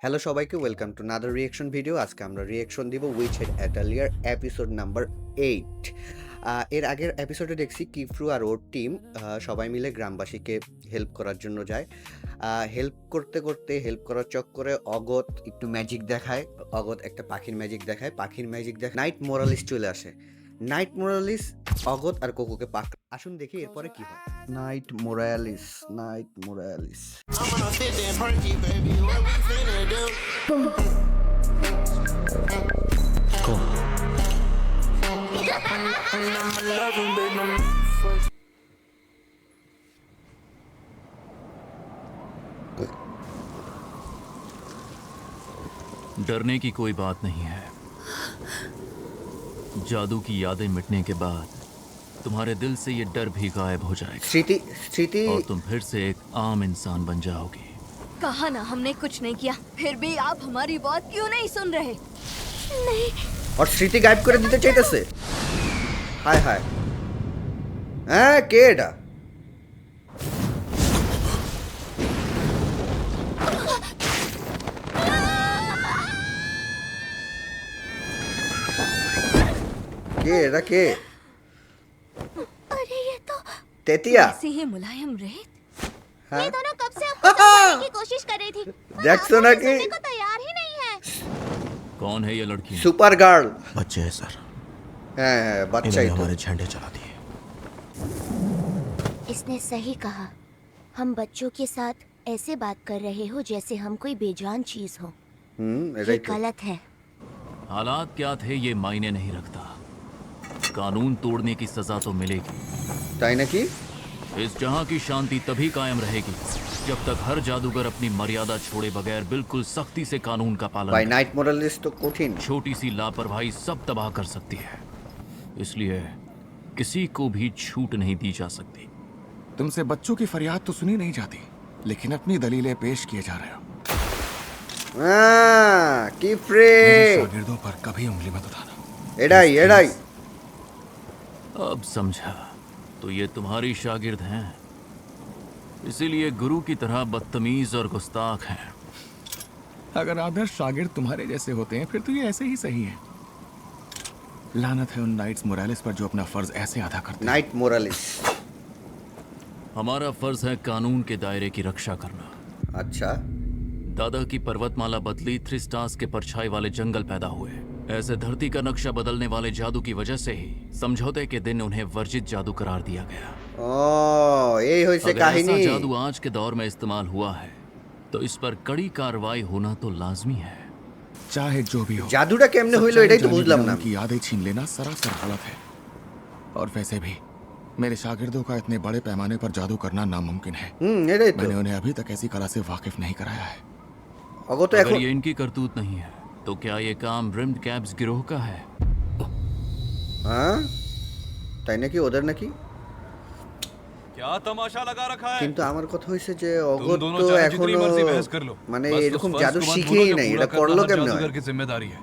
Hello সবাইকে, welcome to another reaction video. আজকে আমরা রিয়াকশন দিব উইচ হেড অ্যাটালিয়ার এপিসোড নাম্বার 8। এর আগের এপিসোডে দেখছি কিফরু আর ওর টিম সবাই মিলে গ্রামবাসীকে হেল্প করার জন্য যায়। হেল্প করার চক্করে অগত একটু ম্যাজিক দেখায়। অগত একটা পাখির ম্যাজিক দেখায়, নাইট মোরালিস চলে আসে। নাইট মোরালিস অগত আর কোকোকে আসুন দেখি এরপরে কি হয়। নাইট মোরালিস डरने की कोई बात नहीं है। जादू की यादें मिटने के बाद तुम्हारे दिल से ये डर भी गायब हो जाएगा स्थिति और तुम फिर से एक आम इंसान बन जाओगी। कहा ना हमने कुछ नहीं किया, फिर भी आप हमारी बात क्यों नहीं सुन रहे? नहीं। और স্মৃতি গায়েব করে দিতে চাইতেছে। হায় হায়, হ্যাঁ কে এটা? কে? अरे ये तो তেতিয়া। ऐसे ही मुलायम रेत। हाँ? ये दोनों कब से आपको समझाने की कोशिश कर रही थी, पर देखो आप ना मुझे कि- सुनने को तैयार ही नहीं है। कौन है ये लड़की? Super girl. बच्चे हैं सर, হ্যাঁ বাচ্চাই इन्होंने তো। हमारे झंडे चला दिए। इसने सही कहा। हम बच्चों के साथ ऐसे बात कर रहे हो जैसे हम कोई बेजान चीज हो। ये এটাই তো। गलत है। हालात क्या थे ये मायने नहीं रखता, कानून तोड़ने की सजा तो मिलेगी। তাই নাকি? इस जहां की शांति तभी कायम रहेगी जब तक हर जादूगर अपनी मर्यादा छोड़े बगैर बिल्कुल सख्ती से कानून का पालन ভাই करे। নাইট মোরালিস তো কঠিন। छोटी सी लापरवाही सब तबाह कर सकती है, इसलिए किसी को भी छूट नहीं दी जा सकती। तुमसे बच्चों की फरियाद तो सुनी नहीं जाती, लेकिन अपनी दलीलें पेश किए जा रहे हो। কি ফ্রে। मेरे शागिर्दों पर कभी उंगली मत उठाना। এটাই। अब समझा, तो ये तुम्हारी शागिर्द हैं, इसीलिए गुरु की तरह बदतमीज और गुस्ताख हैं। अगर आदर्श शागिर्द तुम्हारे जैसे होते हैं फिर तो ये ऐसे ही सही है। लानत है उन नाइट्स मोरालिस पर जो अपना फर्ज ऐसे अदा करते हैं। নাইট মোরালিস। हमारा फर्ज है कानून के दायरे की रक्षा करना। আচ্ছা, दादा की पर्वतमाला बदली, थ्रिस्टास के परछाई वाले जंगल पैदा हुए। ऐसे धरती का नक्शा बदलने वाले जादू की वजह से ही समझौते के दिन उन्हें वर्जित जादू करार दिया गया। ও এই হইছে अगर কাহিনী। ऐसा जादू आज के दौर में इस्तेमाल हुआ है तो इस पर कड़ी कार्रवाई होना तो लाजमी है। चाहे जो भी हो, জাদুটা কেমনে হইলো এটাই তো বুঝলাম না। की यादें छीन लेना सरासर गलत है। और वैसे भी मेरे शागिर्दों का इतने बड़े पैमाने पर जादू करना नामुमकिन है। এটাই তো। मैंने उन्हें अभी तक ऐसी कला से वाकिफ नहीं कराया है। অগত अगर এখন ये इनकी करतूत नहीं है तो क्या ये काम रिम्ड कैब्स गिरोह का है? হ্যাঁ তাই নাকি, ওদের নাকি। क्या तमाशा लगा रखा है? কিন্তু আমার কথা হইছে যে तुम অগত दोनों তো चाहे जितनी এখনো मर्जी बहस कर लो, মানে बस उस এরকম फर्ज জাদू को मत শিখেই भूलो নাই, कि এটা पूरा করলো करना हर কেমনে जादूगर হয়? की जिम्मेदारी है।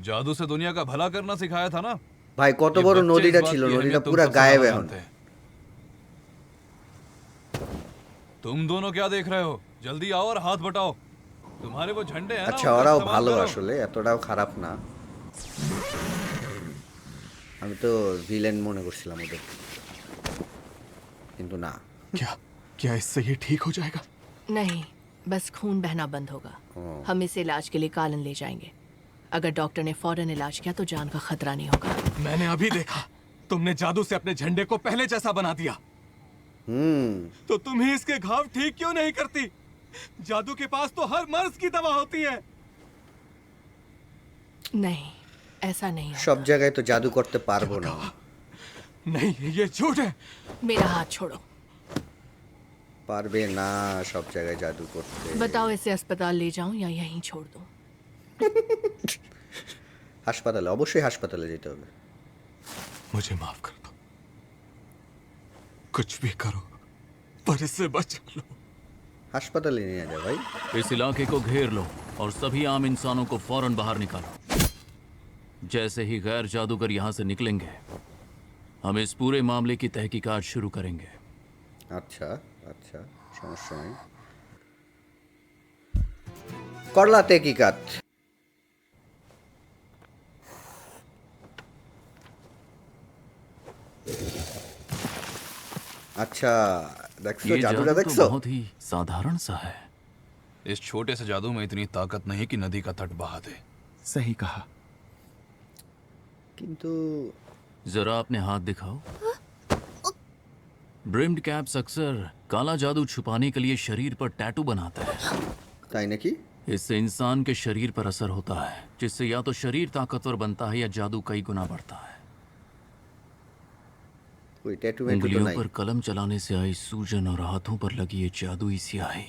जादू से दुनिया का भला करना सिखाया था ना। ভাই কত ये বড় बच्चे নদীটা इस बात ছিল, की নদীটা अहमियत तुम পুরা सबसे গায়েব ज्यादा এখন। जानते हैं। तुम दोनों क्या देख रहे हो? जल्दी आओ और हाथ बटाओ। तुम्हारे वो झंडे हैं ना, আচ্ছা उनका ওরাও इस्तेमाल ভালো करो। আসলে, এতটাও খারাপ না। আমি তো ভিলেন মনে করছিলাম ওদের, কিন্তু না। क्या इससे ये ठीक हो जाएगा? नहीं, बस खून बहना बंद होगा। हम इसे इलाज के लिए कालन ले जाएंगे। अगर डॉक्टर ने फौरन इलाज किया तो जान का खतरा नहीं होगा। मैंने अभी देखा, तुमने जादू से अपने झंडे को पहले जैसा बना दिया। तो तुम ही इसके घाव ठीक क्यों नहीं करती? जादू के पास तो हर मर्ज की दवा होती है। नहीं, ऐसा नहीं होगा। সব জায়গায় তো জাদু করতে পারবো না। नहीं, ये झूठ है। मेरा हाथ छोड़ो। পারবে না সব জায়গায় জাদু করতে। बताओ इसे अस्पताल ले जाऊं या यहीं छोड़ दूं? হাসপাতালে, অবশ্যই হাসপাতালে যেতে হবে। मुझे माफ कर दो, कुछ भी करो पर इससे बचा लो। হাসপাতালে নিয়ে যা ভাই। इस इलाके को घेर लो और सभी आम इंसानों को फौरन बाहर निकालो। जैसे ही गैर जादूगर यहाँ से निकलेंगे हम इस पूरे मामले की तहकीकात शुरू करेंगे। আচ্ছা আচ্ছা, সমস্যা নাই। করলা তেকিকাত। अच्छा দেখছো ये জাদুটা जादू तो দেখছো बहुत ही साधारण सा है। इस छोटे से जादू में इतनी ताकत नहीं कि नदी का तट बहा दे। सही कहा। কিন্তু जरा अपने हाथ दिखाओ। ब्रिम्ड कैप्स अक्सर काला जादू छुपाने के लिए शरीर पर टैटू बनाते हैं। তাই নাকি इससे इंसान के शरीर पर असर होता है, जिससे या तो शरीर ताकतवर बनता है या जादू कई गुना बढ़ता है। ওই ট্যাটু মেটু তো उंगलियों নাই पर कलम चलाने से आई सूजन और हाथों पर लगी ये जादुई स्याही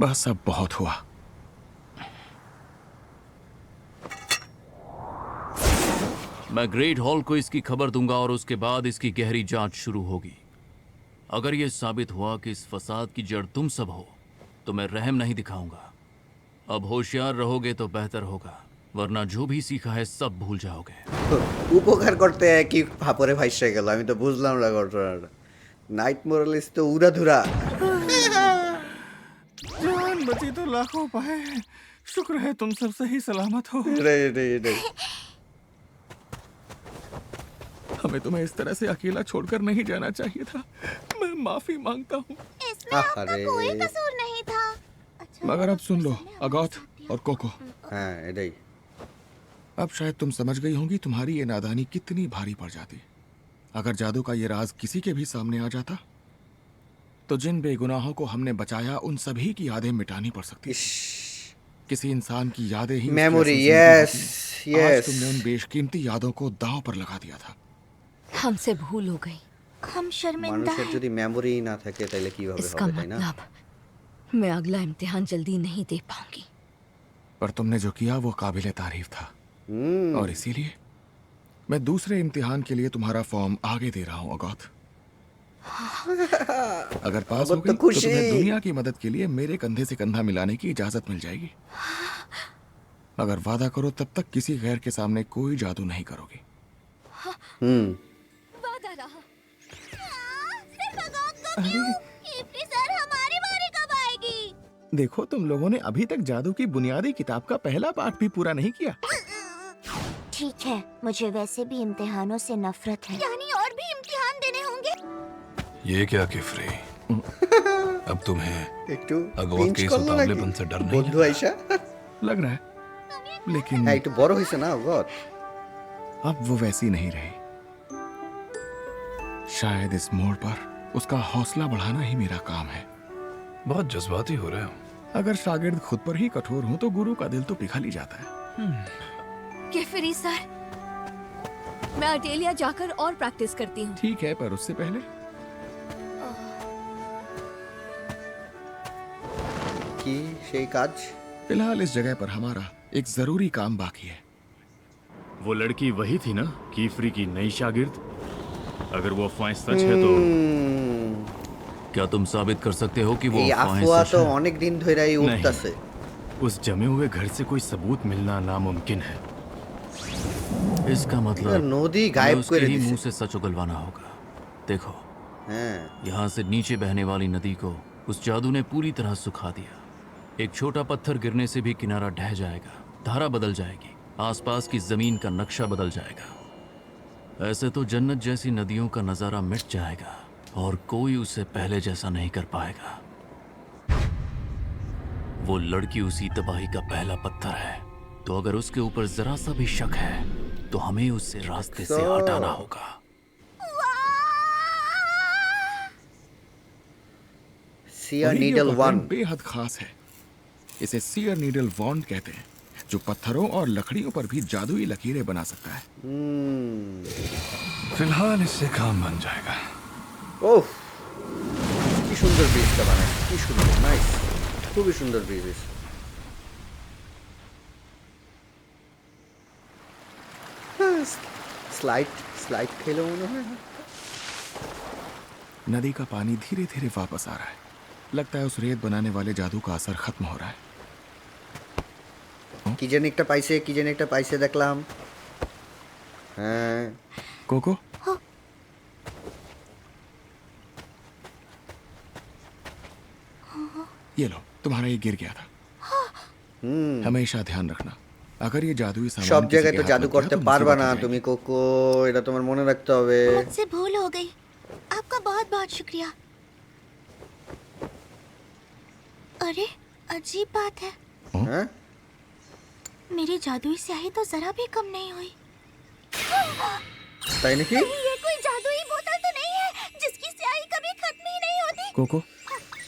बस अब बहुत हुआ। मैं ग्रेट हॉल को इसकी खबर दूंगा और उसके बाद इसकी गहरी जांच शुरू होगी। अगर यह साबित हुआ कि इस फसाद की जड़ तुम सब हो तो मैं रहम नहीं दिखाऊंगा। अब होशियार रहोगे तो बेहतर होगा, वरना जो भी सीखा है सब भूल जाओगे। উপকার করতে কি ফাপরে ভাইসা গেল আমি তো বুঝলাম না ঘটনাটা নাইট মোরালিস তো উড়াধুরা जान बची तो लाखों पाए। शुक्र है तुम सब सही सलामत हो। রে রে রে हमें तुम्हें इस तरह से अकेला छोड़कर नहीं जाना चाहिए था। मैं माफी मांगता हूँ। इसमें आपका अरे। कोई कसूर नहीं था। अच्छा, मगर अब सुन लो अगौत और कोको, হ্যাঁ এটাই अब शायद तुम समझ गई होंगी तुम्हारी ये नादानी कितनी भारी पड़ जाती। अगर जादू का ये राज किसी के भी सामने आ जाता तो जिन बेगुनाहों को हमने बचाया उन सभी की यादें मिटानी पड़ सकती। ইস किसी इंसान की यादें ही उसकी मेमोरी असल जिंदगी यस होती। आज यस तुमने उन बेशकीमती यादों को दांव पर लगा दिया था। हमसे भूल हो गई। हम शर्मिंदा মানুষের हैं। যদি মেমোরি না থাকে তাহলে কিভাবে इसका হবে তাই না मतलब मैं अगला इम्तिहान जल्दी नहीं दे पाऊंगी। पर तुमने जो किया वो काबिले तारीफ था হুম और इसीलिए मैं दूसरे इम्तिहान के लिए तुम्हारा फॉर्म आगे दे रहा हूँ अगौत। अगर पास हो अगौत गई तो तो खुशी। तुम्हें दुनिया की मदद के लिए मेरे कंधे से कंधा मिलाने की इजाजत मिल जाएगी। मगर वादा करो तब तक किसी गैर के सामने कोई जादू नहीं करोगी। হুম वादा रहा। सिर्फ अगौत को क्यों? कीफ्री सर, हमारी बारी कब आएगी? देखो तुम लोगों ने अभी तक जादू की बुनियादी किताब का पहला पाठ भी पूरा नहीं किया। ठीक है, मुझे वैसे भी इम्तिहानों से नफरत है। यानी और भी इम्तिहान देने होंगे? ये क्या किफरी? अब तुम्हें একটু अगौत পিঞ্চ के इस করলো নাকি उतावलेपन से डर नहीं বন্ধু আইসা लग रहा है, लेकिन হ্যাঁ একটু বড় হইছে না অগত अब वो वैसी नहीं रही। शायद इस मोड़ पर उसका हौसला बढ़ाना ही मेरा काम है। बहुत जज्बाती हो रहे हो। अगर शागिर्द खुद पर ही कठोर हो तो गुरु का दिल तो पिघल ही जाता है। केफरी सर, मैं अटेलिया जाकर और प्रैक्टिस करती हूँ। ठीक है, पर उससे पहले কি সেই কাজ फिलहाल इस जगह पर हमारा एक जरूरी काम बाकी है। वो लड़की वही थी ना, कीफरी की नई शागिर्द? अगर वो अफवाहें सच है तो হুম, क्या तुम साबित कर सकते हो कि वो এই अफवाहें আফওয়া सच তো हैं? অনেক দিন ধরেই উঠতাছে उस जमे हुए घर से कोई सबूत मिलना नामुमकिन है। इसका পুরো मतलब নদী हमें গায়েব उसके করে ही मुंह দিছে से सच उगलवाना होगा। देखो, হ্যাঁ यहाँ से नीचे बहने वाली नदी को उस जादू ने पूरी तरह सुखा दिया। एक छोटा पत्थर गिरने से भी किनारा ढह जाएगा, धारा बदल जाएगी, आसपास की जमीन का नक्शा बदल जाएगा। ऐसे तो जन्नत जैसी नदियों का नजारा मिट जाएगा और कोई उसे पहले जैसा नहीं कर पाएगा। वो लड़की उसी तबाही का पहला पत्थर है, तो अगर उसके ऊपर जरा सा भी शक है तो हमें उससे रास्ते से हटाना होगा। সিয়ার वही নিডल उपकरण ওয়ান बेहद खास है। इसे सीयर नीडल वॉन्ड कहते हैं, जो पत्थरों और लकड़ियों पर भी जादुई लकीरें बना सकता है। फिलहाल इससे काम बन जाएगा। ওফ কি সুন্দর ব্রিজটা বানায় কি সুন্দর নাইস খুবই সুন্দর ব্রিজ স্লাইড স্লাইড খেলে মনে হয় नदी का पानी धीरे धीरे वापस आ रहा है। लगता है उस रेत बनाने वाले जादू का असर खत्म हो रहा है। কি যেন একটা পাইছে দেখলাম হ্যাঁ कोको, ये लो, तुम्हारा ये गिर गया था। हमेशा ध्यान रखना, अगर ये जादुई सामान সব किसी জায়গায় के তো हाथ জাদু लग गया, করতে तो পারবা मुसीबत না हो जाएगी। তুমি কোকো, এটা তোমার মনে রাখতে হবে। मुझसे भूल हो गई। आपका बहुत बहुत शुक्रिया। अरे अजीब बात है, হ্যাঁ मेरी जादुई स्याही तो जरा भी कम नहीं हुई। তাই নাকি? ये कोई जादुई बोतल तो नहीं है जिसकी स्याही कभी खत्म ही नहीं होती। कोको,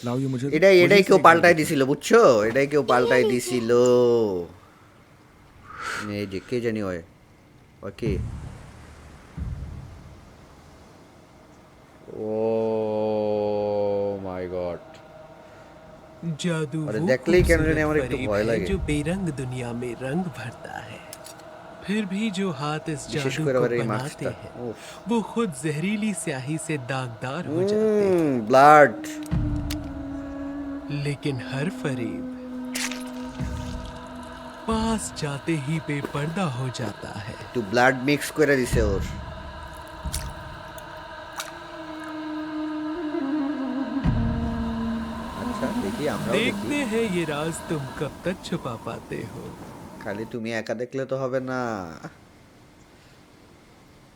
लाओ ये मुझे। এটাই मुझे কেউ इससे পাল্টাই एक- দিছিল, বুঝছো? এটাই কেউ পাল্টাই দিছিল। এই যে কে জানি হয়, ওকে। ও মাই গড, जादू अरे वो देखले ही क्या खूबसूरत मैंने हमारे एक तो फरेब भय है लगे। जो बेरंग दुनिया में रंग भरता है। फिर भी जो हाथ इस विशेष जादू कर को अगर ये बनाते मार्क्सटा, हैं उफ। वो खुद जहरीली स्याही से दागदार हो जाते हैं। ব্লাড। लेकिन हर फरेब पास जाते ही बेपर्दा हो जाता है। একটু ব্লাড মিক্স করে দিছে ওর। আচ্ছা দেখি, আমরাও দেখি। देखते हैं ये राज तुम कब तक छुपा पाते हो। খালি তুমি একা দেখলে তো হবে না।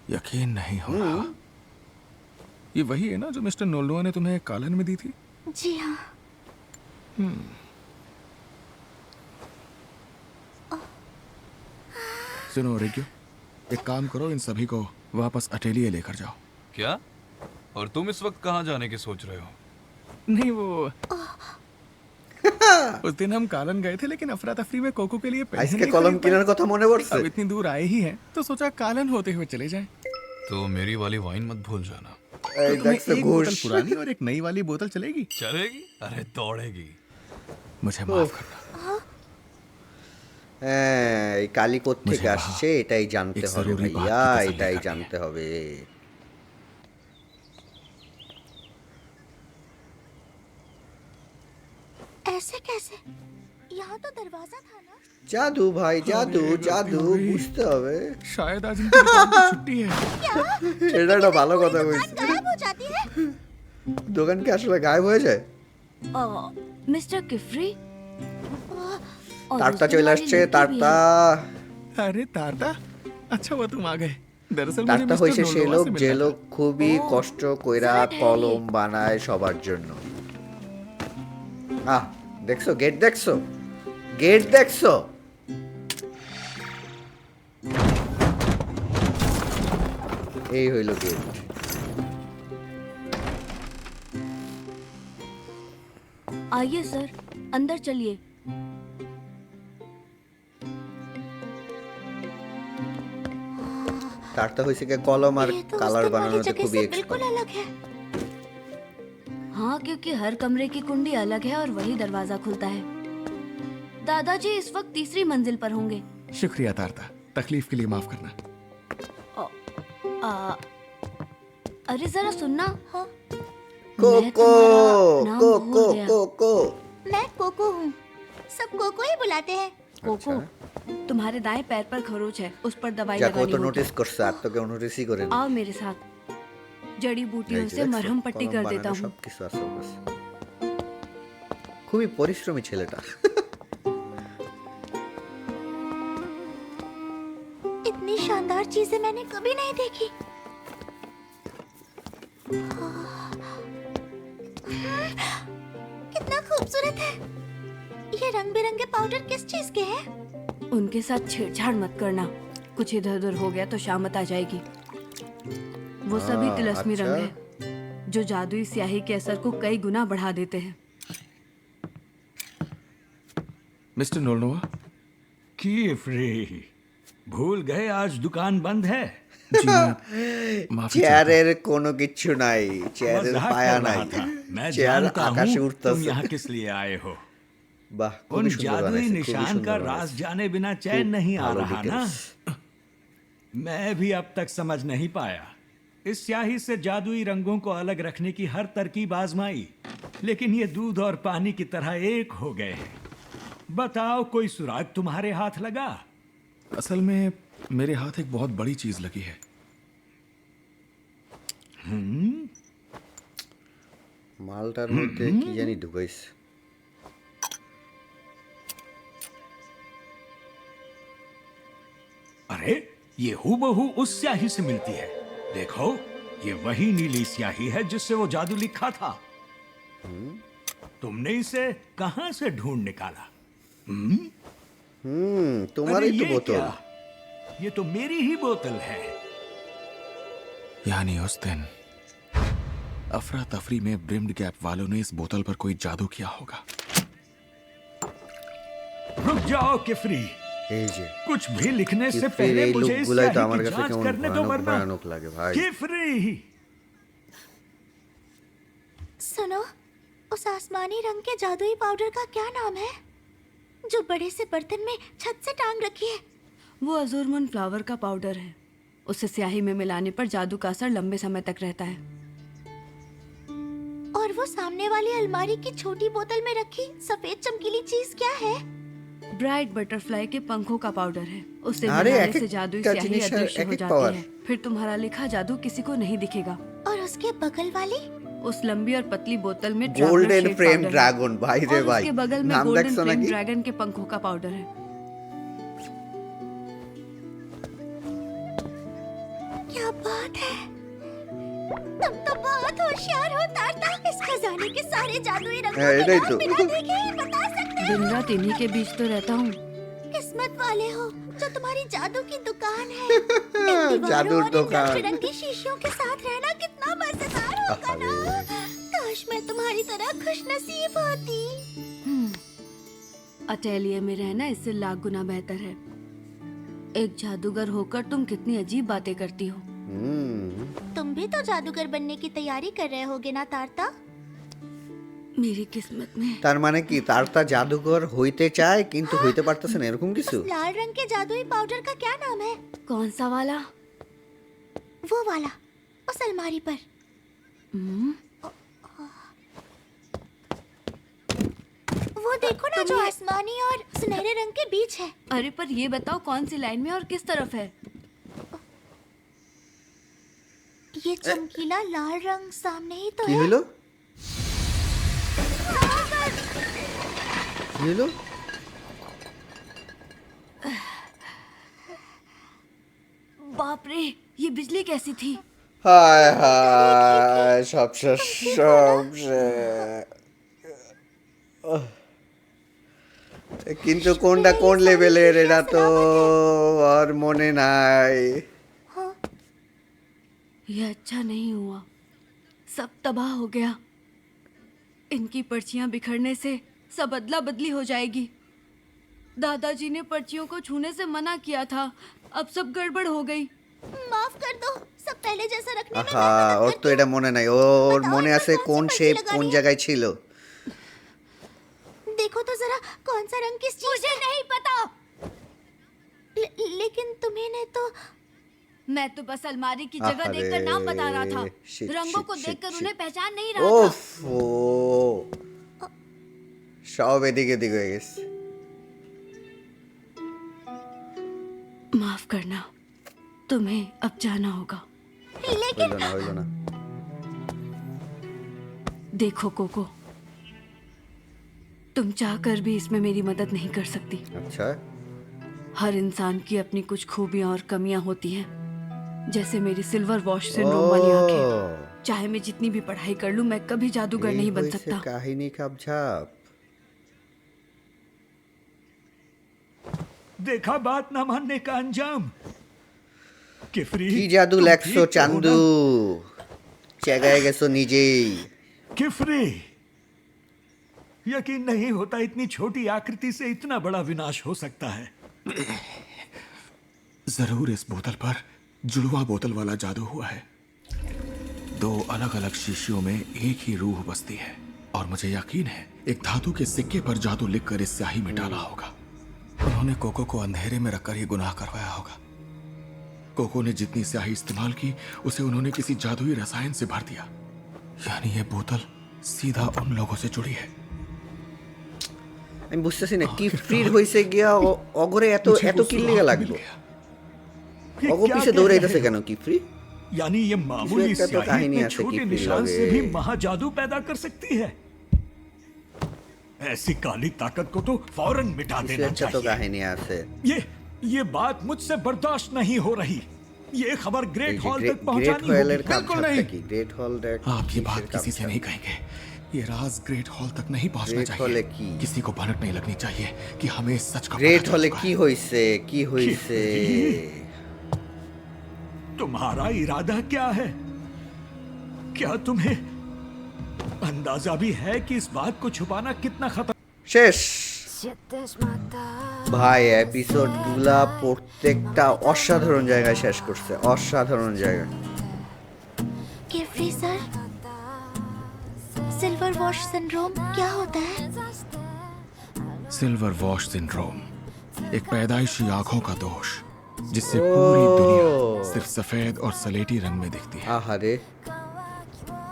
यकीन नहीं हो रहा। ये वही है ना जो मिस्टर नोल्डोआ ने तुम्हें कालन में दी थी? जी हाँ। सुनो रिक्यो, एक काम करो, इन सभी को वापस अटेलिए लेकर जाओ। क्या? और तुम इस वक्त कहाँ जाने की सोच रहे हो? नहीं वो उस दिन हम कालन गए थे, लेकिन अफरा तफरी में कोको के लिए पेन আজকে नहीं কলম खरीद কেনার पाए। কথা মনে পড়ছে। अब इतनी दूर आए ही हैं, तो सोचा कालन होते हुए चले जाएं। तो मेरी वाली वाइन मत भूल जाना। এই तो तुम्हें দেখছো एक बोतल ঘুষ। पुरानी और एक नई वाली बोतल चलेगी? चलेगी? अरे दौड़ेगी। मुझे माफ करना। হ্যাঁ, এই কালি কোত্থেকে मुझे वहाँ আসছে এটাই জানতে एक হবে जरूरी बात ভাইয়া, की तसल्ली এটাই करनी জানতে হবে। ऐसे कैसे? यहाँ तो दरवाजा था ना। জাদু ভাই, জাদু জাদু, বুঝতে হবে। शायद आज इनकी दुकान की छुट्टी है। এটা একটা ভালো কথা কইছে। गायब हो जाती है। দোকান কি আসলে গায়েব হয়ে যায়? मिस्टर किफरी তারটা চলে আসছে, তারটা। अरे तारता, अच्छा हुआ तुम आ गए। दरअसल मुझे তারটা मिस्टर হইছে সেই नोल्डोआ লোক से যে मिलना লোক था। খুবই কষ্ট কইরা কলম বানায় সবার জন্য। আহ, দেখছো গেট, দেখছো গেট, দেখছো? এই হইল গেট। आइए सर, अंदर चलिए। তারটা হইছে কি কলম আর ये तो কালার उस दिन वाली বানানোতে जगह খুবই से এক্সপার্ট। बिल्कुल अलग है। हाँ, क्योंकि हर कमरे की कुंडी अलग है और वही दरवाजा खुलता है। दादाजी इस वक्त तीसरी मंजिल पर होंगे। शुक्रिया तारता, तकलीफ के लिए माफ करना। आ, अरे जरा सुनना। हाँ, मैं कोको तुम्हारा नाम कोको भूल गया। कोको। मैं कोको हूँ। सब कोको ही बुलाते हैं। कोको, तुम्हारे दाएं पैर पर खरोच है, उस पर दवाई যাকে ও लगानी তো होगी। নোটিস করছে, আর তো কেউ নোটিসই করে না। आओ मेरे साथ, जड़ी बूटियों से मरहम पट्टी कर देता हूँ। সবকিছু আছে ওর কাছে। খুবই পরিশ্রমী ছেলেটা। इतनी शानदार चीजें मैंने कभी नहीं देखी। कितना खूबसूरत है। ये रंग बिरंगे पाउडर किस चीज के हैं? उनके साथ छेड़छाड़ मत करना, कुछ इधर उधर हो गया तो शामत आ जाएगी। वो सभी हाँ, तिलस्मी अच्छा। रंग है जो जादुई स्याही के असर को कई गुना बढ़ा देते हैं। मिस्टर नोल्डोआ, कीफ्री, भूल गए आज दुकान बंद है। जी मैं माफी चाहता চেয়ারের কোনো কিচ্ছু নাই, চেয়ারের मजाक পায়া कर নাই। रहा था। मैं চেয়ার जानता আকাশে हूँ तुम উঠতেছে। यहाँ किस लिए आए हो। বাহ, उन খুবই সুন্দর जादुई বানাইছে, খুবই निशान সুন্দর का বানাইছে। राज जाने बिना चैन नहीं आ ভালো रहा ना। details। मैं भी अब तक समझ नहीं पाया। इस स्याही से जादुई रंगों को अलग रखने की हर तरकीब आजमाई, लेकिन ये दूध और पानी की तरह एक हो गए हैं। बताओ, कोई सुराग तुम्हारे हाथ लगा? असल में मेरे हाथ एक बहुत बड़ी चीज लगी है। মালটার মধ্যে কি জানি ঢুকাইছে। ये हूबहू उस स्याही से मिलती है। देखो, ये वही नीली स्याही है जिससे वो जादू लिखा था। तुमने इसे कहां से ढूंढ निकाला? तुम्हारी अरे तो ये बोतल। क्या? ये तो मेरी ही बोतल है। यानी उस दिन अफरा तफरी में ब्रिम्ड गैप वालों ने इस बोतल पर कोई जादू किया होगा। रुक जाओ किफरी, এই যে कुछ भी लिखने से কিফরির पहले এই मुझे इस লোকগুলাই তো स्याही আমার की কাছে जांच কেমন करने दो, ভয়ানক वरना ভয়ানক লাগে ভাই। किफरी। सुनो, उस आसमानी रंग के जादुई पाउडर का क्या नाम है जो बड़े से बर्तन में छत से टांग रखी है? वो अजूरमन फ्लावर का पाउडर है। उसे स्याही में मिलाने पर जादू का असर लंबे समय तक रहता है। और वो सामने वाली अलमारी की छोटी बोतल में रखी सफेद चमकीली चीज क्या है? ब्राइट बटरफ्लाई के पंखों का पाउडर है। उसे अरे, मिलाने एक-एक से जादुई का स्याही जिनिस है, अदृश्य हो एक-एक जाती पावर। है। फिर तुम्हारा लिखा जादू किसी को नहीं दिखेगा। और उसके बगल वाली? उस लंबी और पतली बोतल में गोल्डन फ्रेम ड्रैगन भाई रे और भाई। उसके बगल में नाम गोल्डन देखছো फ्रेम নাকি? ड्रैगन के पंखों का पाउडर है। क्या बात है, तुम तो बहुत होशियार हो तारता। इस खजाने के सारे जादुई रंगों है, के नहीं नाम तो। बिना देखे ही बता सकते हो। दिन रात इन्हीं के बीच तो रहता हूँ। किस्मत वाले हो जो तुम्हारी जादू की दुकान है। इन दीवारों जादू और इन दुकान। रंग-बिरंगी शीशियों के साथ रहना कितना मजेदार होगा ना। काश मैं तुम्हारी तरह खुशनसीब होती। अटेलिये में रहना इससे लाख गुना बेहतर है। एक जादूगर होकर तुम कितनी अजीब बातें करती हो। तुम भी तो जादूगर बनने की तैयारी कर रहे होगे ना तारता? मेरी किस्मत में তার মানে কি তারটা জাদুঘর হইতে চায় কিন্তু হইতে পারতেছে না এরকম কিছু? उस लाल रंग के जादुई पाउडर का क्या नाम है? कौन सा वाला? वो वाला, उस अलमारी पर। वो देखो ना, जो आसमानी और सुनहरे रंग के बीच है। अरे पर ये बताओ कौन सी लाइन में और किस तरफ है? ये चमकीला लाल रंग सामने ही तो কি है। হলো? কি হলো? बाप रे, ये बिजली कैसी थी? হায় হায় সব শেষ সব শেষ। কিন্তু কোনটা কোন লেভেলের এটা তো আর মনে নাই। ये अच्छा नहीं हुआ, सब तबाह हो गया। इनकी पर्चियां बिखरने से सब अदला बदली हो जाएगी। दादाजी ने पर्चियों को छूने से मना किया था, अब सब गड़बड़ हो गई। माफ कर दो, सब पहले जैसा रखने में আহা ওর তো এটা মনে নাই, ওর মনে আছে কোন শেপ কোন জায়গায় ছিল। देखो तो जरा कौन सा रंग किस चीज। मुझे नहीं पता। लेकिन तुम्हें ने तो। मैं तो बस अलमारी की जगह अरे, देखकर नाम बता रहा था। शिट, रंगों शिट, को शिट, देखकर शिट। उन्हें पहचान नहीं रहा था। ওফ সব এদিকে এদিকে হয়ে গেছে। माफ करना, तुम्हें अब जाना होगा। হইলো না হইলো না। देखो कोको, तुम चाहकर भी इसमें मेरी मदद नहीं कर सकती। আচ্ছা हर इंसान की अपनी कुछ खूबियां और कमियां होती हैं, जैसे मेरी सिल्वर वॉश सिंड्रोम वाली आंखें। चाहे मैं जितनी भी पढ़ाई कर लूं, मैं कभी जादूगर नहीं बन सकता। কাহিনী খাপঝাপ। देखा बात ना मानने का अंजाम। किफरी, কি জাদু तुम লেখছো ठीक हो চান্দু? ना? চেগায় গেছো নিজেই। किफरी, यकीन नहीं होता इतनी छोटी आकृति से इतना बड़ा विनाश हो सकता है। जरूर इस बोतल पर जुड़वा बोतल वाला जादू हुआ है। दो अलग अलग शीशियों में एक ही रूह बसती है, और मुझे यकीन है एक धातु के सिक्के पर जादू लिखकर इस स्याही में डाला होगा। उन्होंने कोको को अंधेरे में रखकर ये गुनाह करवाया होगा। कोको ने जितनी स्याही इस्तेमाल की उसे उन्होंने किसी जादुई रसायन से भर दिया। यानी ये बोतल सीधा उन लोगों से जुड़ी है। আমি বুঝতেছি না কি ফ্রির হইছে গিয়া অগরে এত मुझे এত वो কি सुराग লেগে मिल লাগলো? गया। ये অগো क्या পিছে कह দৌড়াইতেছে रहे কেন हो? কি ফ্রি? यानी ये मामूली इसमें तो स्याही कहानी इतने ऐसे छोटे की निशान लगे। से भी महाजादू पैदा कर सकती है। ऐसी काली ताकत को तो फौरन मिटा কিছু देना একটা তো चाहिए। কাহিনী আছে। ये ये बात मुझसे बर्दाश्त नहीं हो रही। ये खबर এই ग्रेट যে हॉल तक গ্রেট पहुंचानी হলের होगी। কাজ बिल्कुल नहीं। কি গ্রেট হল आप ये बात किसी से नहीं कहेंगे। ये राज ग्रेट हॉल तक नहीं पहुंचना ग्रेट हॉले चाहिए। की? किसी को भनक नहीं लगनी चाहिए कि हमें इस सच का पता গ্রেট चल হলে चुका কি है। হইছে কি হইছে तुम्हारा इरादा क्या है? क्या तुम्हें अंदाजा भी है कि इस बात को छुपाना कितना खतर? শেষ ভাই এপিসোড গুলা প্রত্যেকটা অসাধারণ জায়গায় শেষ করছে, অসাধারণ জায়গায়। केफ्री सर, सिल्वर वॉश सिंड्रोम क्या होता है? सिल्वर वॉश सिंड्रोम एक पैदाइशी आंखों का दोष जिससे पूरी दुनिया सिर्फ सफेद और सलेटी रंग में दिखती है। আহারে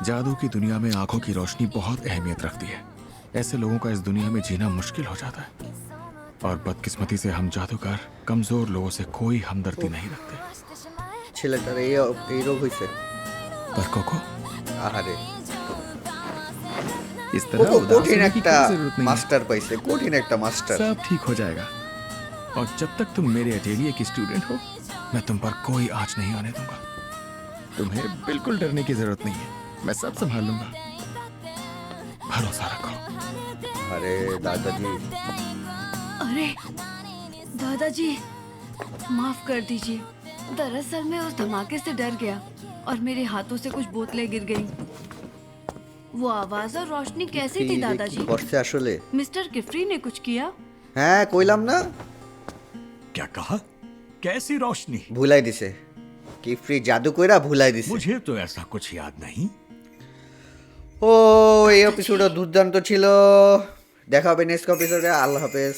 जादू की दुनिया में आंखों की रोशनी बहुत अहमियत रखती है। ऐसे लोगों का इस दुनिया में जीना मुश्किल हो जाता है और बदकिस्मती से हम जादूगर कमजोर लोगों से कोई हमदर्दी नहीं रखते। ছেলেটার এই রোগ হইছে। पर कोको আহারে इस तरह কোকো उदास কঠিন होने की একটা कोई जरूरत नहीं है। মাস্টার পাইছে, কঠিন একটা মাস্টার। सब ठीक हो जाएगा और जब तक तुम मेरे अटेलिये की स्टूडेंट हो मैं तुम पर कोई आंच नहीं आने दूंगा। तुम्हें बिल्कुल डरने की जरूरत नहीं है, मैं सब संभाल लूंगा। भरोसा रखो। अरे दादाजी, अरे दादाजी, माफ कर दीजिए। दरअसल मैं उस धमाके से डर गया और मेरे हाथों से कुछ बोतलें गिर गईं। वो आवाज और रोशनी कैसी थी दादाजी? করছে আসলে? मिस्टर किफरी ने कुछ किया? হ্যাঁ কইলাম না, क्या कहा? कैसी रोशनी? ভুলাই দিছে। কিফরি জাদু কইরা ভুলাই দিছে। मुझे तो ऐसा कुछ याद नहीं। ও এই এপিসোডও দুর্দান্ত ছিল। দেখা হবে নেক্সট এপিসোডে। আল্লাহ হাফেজ।